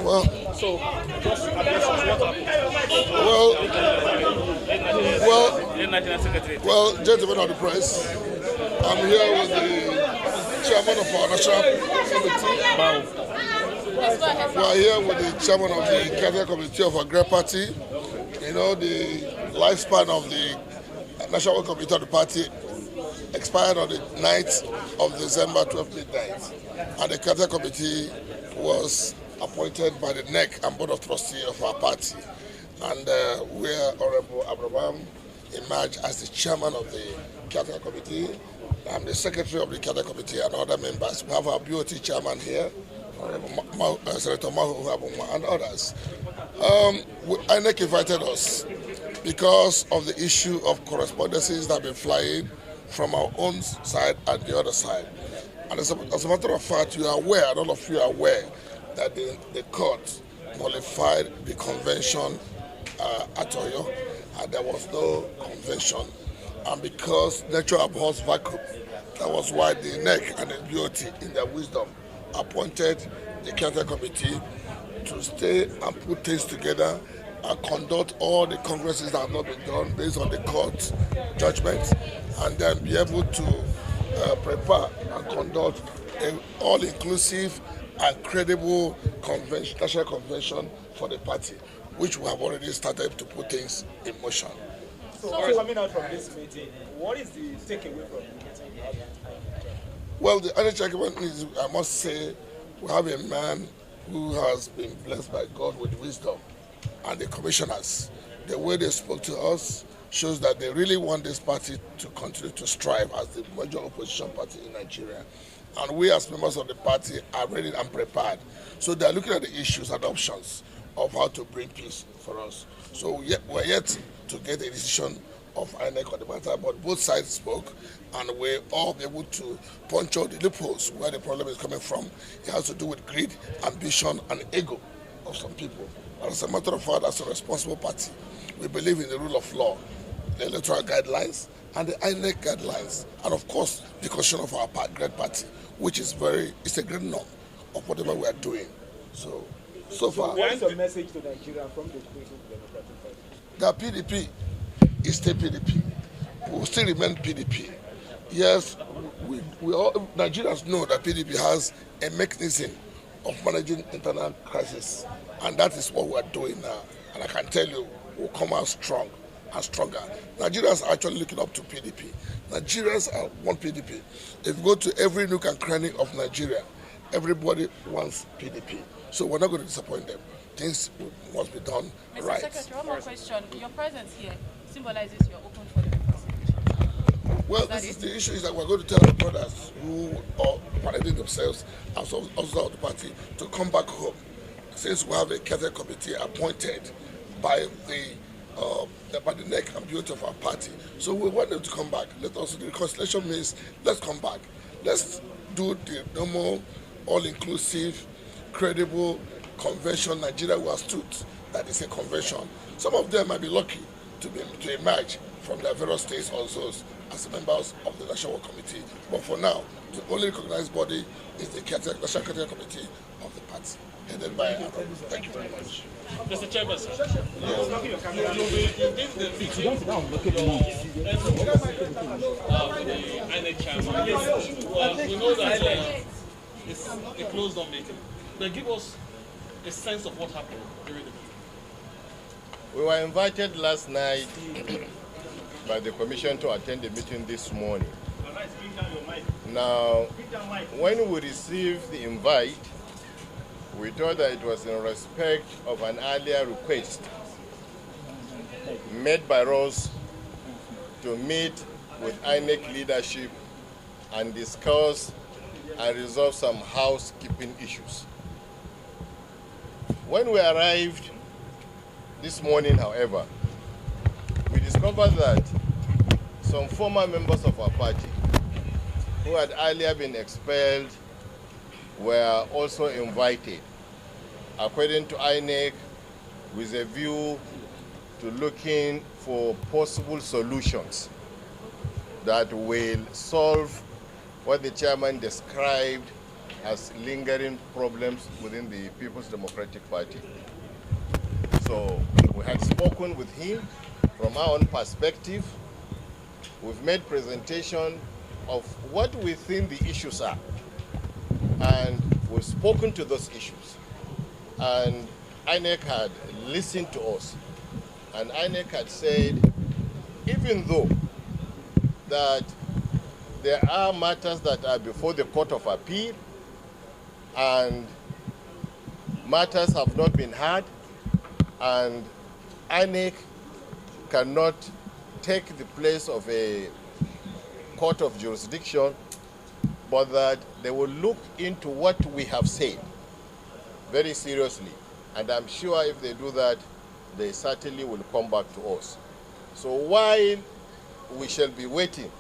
Well, So, just address what happened. well, gentlemen of the press, I'm here with the chairman of our national committee. We are here with the chairman of the caretaker committee of our great party. You know, the lifespan of the national committee of the party expired on the 9th of December 12 midnight, and the caretaker committee was appointed by the NEC and board of trustees of our party. And where Honorable Abraham emerged as the chairman of the caretaker committee. I'm the secretary of the caretaker committee and other members. We have our BOT chairman here, Senator Mahu and others. INEC invited us because of the issue of correspondences that have been flying from our own side and the other side. And as a matter of fact, you are aware, and all of you are aware, that the court nullified the convention at Oyo, and there was no convention. And because nature abhors vacuum, that was why the NEC and the BOT, in their wisdom, appointed the caretaker committee to stay and put things together and conduct all the congresses that have not been done based on the court judgments, and then be able to prepare and conduct an all-inclusive and credible national convention for the party, which we have already started to put things in motion. So coming out from this meeting, what is the takeaway from the meeting? Well, the other argument is, I must say, we have a man who has been blessed by God with wisdom, and the commissioners, the way they spoke to us shows that they really want this party to continue to strive as the major opposition party in Nigeria. And we as members of the party are ready and prepared. So they are looking at the issues and options of how to bring peace for us. So we're yet to get a decision of INEC on the matter, but both sides spoke, and we're all able to punch out the loopholes where the problem is coming from. It has to do with greed, ambition, and ego of some people. And as a matter of fact, as a responsible party, we believe in the rule of law, the electoral guidelines, and the INEC guidelines, and of course, the constitution of our great party, which is it's a great norm of whatever we are doing. So far. What is your message to Nigeria from the People's Democratic Party? The PDP is still PDP. We will still remain PDP. Yes, we all Nigerians know that PDP has a mechanism of managing internal crisis, and that is what we are doing now. And I can tell you, we'll come out strong and stronger. Nigerians are actually looking up to PDP. Nigerians want PDP. If you go to every nook and cranny of Nigeria, everybody wants PDP. So we're not going to disappoint them. Things must be done right. Mr. Secretary, one more question. Your presence here symbolizes you're open for the reconciliation. Well, the issue is that we're going to tell our brothers who are parading themselves as officers of the party to come back home, since we have a caretaker committee appointed by the NEC and BOT of our party. So we want them to come back. The reconciliation means let's come back. Let's do the normal, all-inclusive, credible convention Nigeria was stood. That is a convention. Some of them might be lucky to emerge from their various states also as members of the National Committee. But for now, the only recognized body is the National Caretaker Committee of the party, headed by Thank you very much. Mr. Chairperson, we know that it's a closed-door meeting. But give us a sense of what happened during the meeting. We were invited last night by the commission to attend the meeting this morning. Now, when we received the invite, we thought that it was in respect of an earlier request made by us to meet with INEC leadership and discuss and resolve some housekeeping issues. When we arrived this morning, however, we discovered that some former members of our party who had earlier been expelled were also invited, according to INEC, with a view to looking for possible solutions that will solve what the chairman described as lingering problems within the People's Democratic Party. So we had spoken with him from our own perspective. We've made presentation of what we think the issues are. And we've spoken to those issues. And INEC had listened to us. And INEC had said, even though that there are matters that are before the Court of Appeal and matters have not been heard, and INEC cannot take the place of a court of jurisdiction, but that they will look into what we have said very seriously. And I'm sure if they do that, they certainly will come back to us. So while we shall be waiting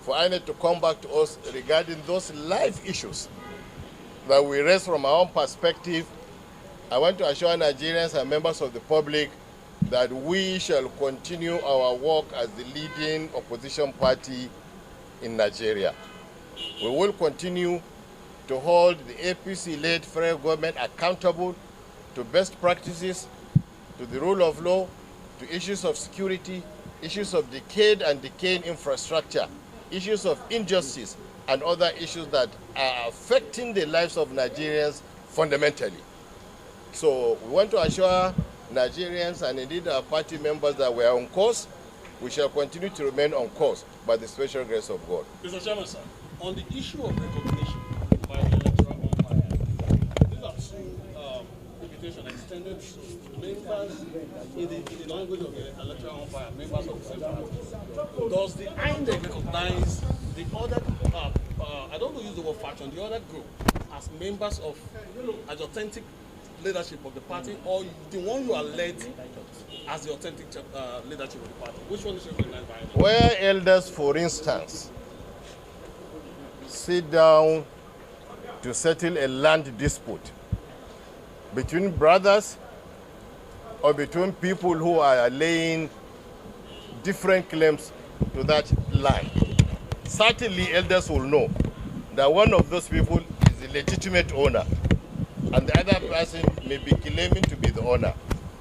for INEC to come back to us regarding those live issues that we raise from our own perspective, I want to assure Nigerians and members of the public that we shall continue our work as the leading opposition party in Nigeria. We will continue to hold the APC-led federal government accountable to best practices, to the rule of law, to issues of security, issues of decayed and decaying infrastructure, issues of injustice, and other issues that are affecting the lives of Nigerians fundamentally. So we want to assure Nigerians and indeed our party members that we are on course. We shall continue to remain on course by the special grace of God. Mr. Chairman, sir, on the issue of recognition by the electoral umpire, these are two invitations extended to members in the language of the electoral umpire, members of the same party. Does the INEC recognize the other, I don't want to use the word faction, the other group as members of, as authentic leadership of the party, or the one you are led as the authentic leadership of the party? Which one is recognized by INEC? Where elders, for instance, sit down to settle a land dispute between brothers or between people who are laying different claims to that land, certainly elders will know that one of those people is the legitimate owner and the other person may be claiming to be the owner.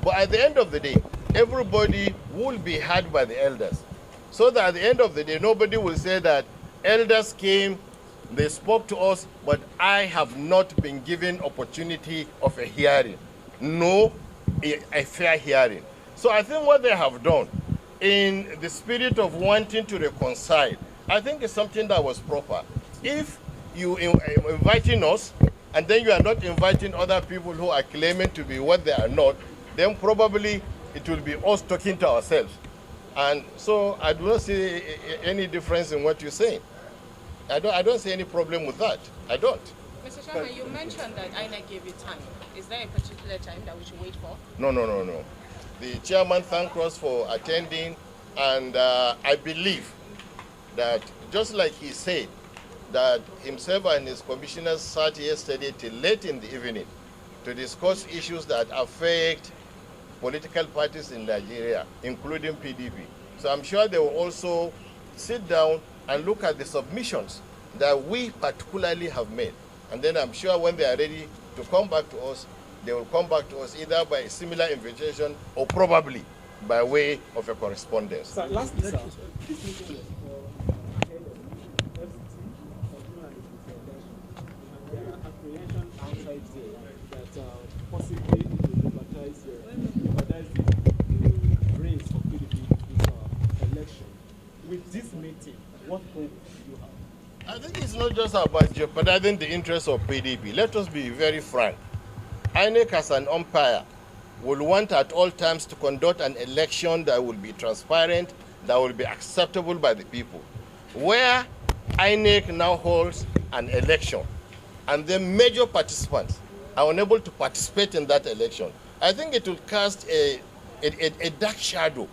But at the end of the day, everybody will be heard by the elders. So that at the end of the day, nobody will say that elders came, they spoke to us, but I have not been given opportunity of a hearing. No, a fair hearing. So I think what they have done, in the spirit of wanting to reconcile, I think it's something that was proper. If you inviting us, and then you are not inviting other people who are claiming to be what they are not, then probably it will be us talking to ourselves. And so I do not see any difference in what you're saying. I don't see any problem with that. I don't. Mr. Chairman, you mentioned that INEC gave you time. Is there a particular time that we should wait for? No. The chairman thanked us for attending, and I believe that just like he said, that himself and his commissioners sat yesterday till late in the evening to discuss issues that affect political parties in Nigeria, including PDP. So I'm sure they will also sit down and look at the submissions that we particularly have made. And then I'm sure when they are ready to come back to us, they will come back to us either by a similar invitation or probably by way of a correspondence. Sir, lastly, sir, outside there that possibly it will libertize the reins of PDP this election. With this meeting, what hope do you have? I think it's not just about jeopardizing the interests of PDP. Let us be very frank. INEC as an umpire will want at all times to conduct an election that will be transparent, that will be acceptable by the people. Where INEC now holds an election and the major participants are unable to participate in that election, I think it will cast a dark shadow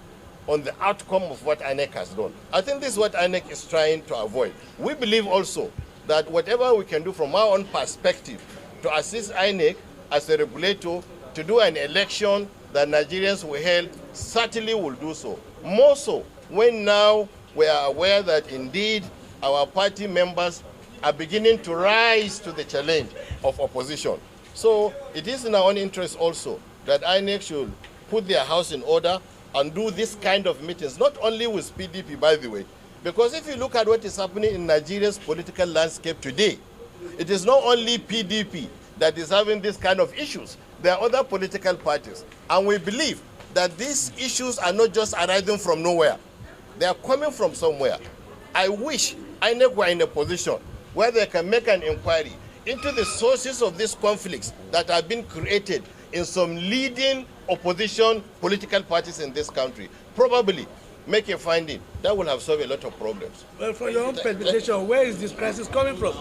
on the outcome of what INEC has done. I think this is what INEC is trying to avoid. We believe also that whatever we can do from our own perspective to assist INEC as a regulator to do an election that Nigerians will held, certainly will do so. More so when now we are aware that indeed our party members are beginning to rise to the challenge of opposition. So it is in our own interest also that INEC should put their house in order and do this kind of meetings, not only with PDP, by the way, because if you look at what is happening in Nigeria's political landscape today, it is not only PDP that is having this kind of issues. There are other political parties, and we believe that these issues are not just arising from nowhere. They are coming from somewhere. I wish INEC were in a position where they can make an inquiry into the sources of these conflicts that have been created in some leading opposition political parties in this country. Probably make a finding that will have solved a lot of problems. Well, from your own perspective, where is this crisis coming from?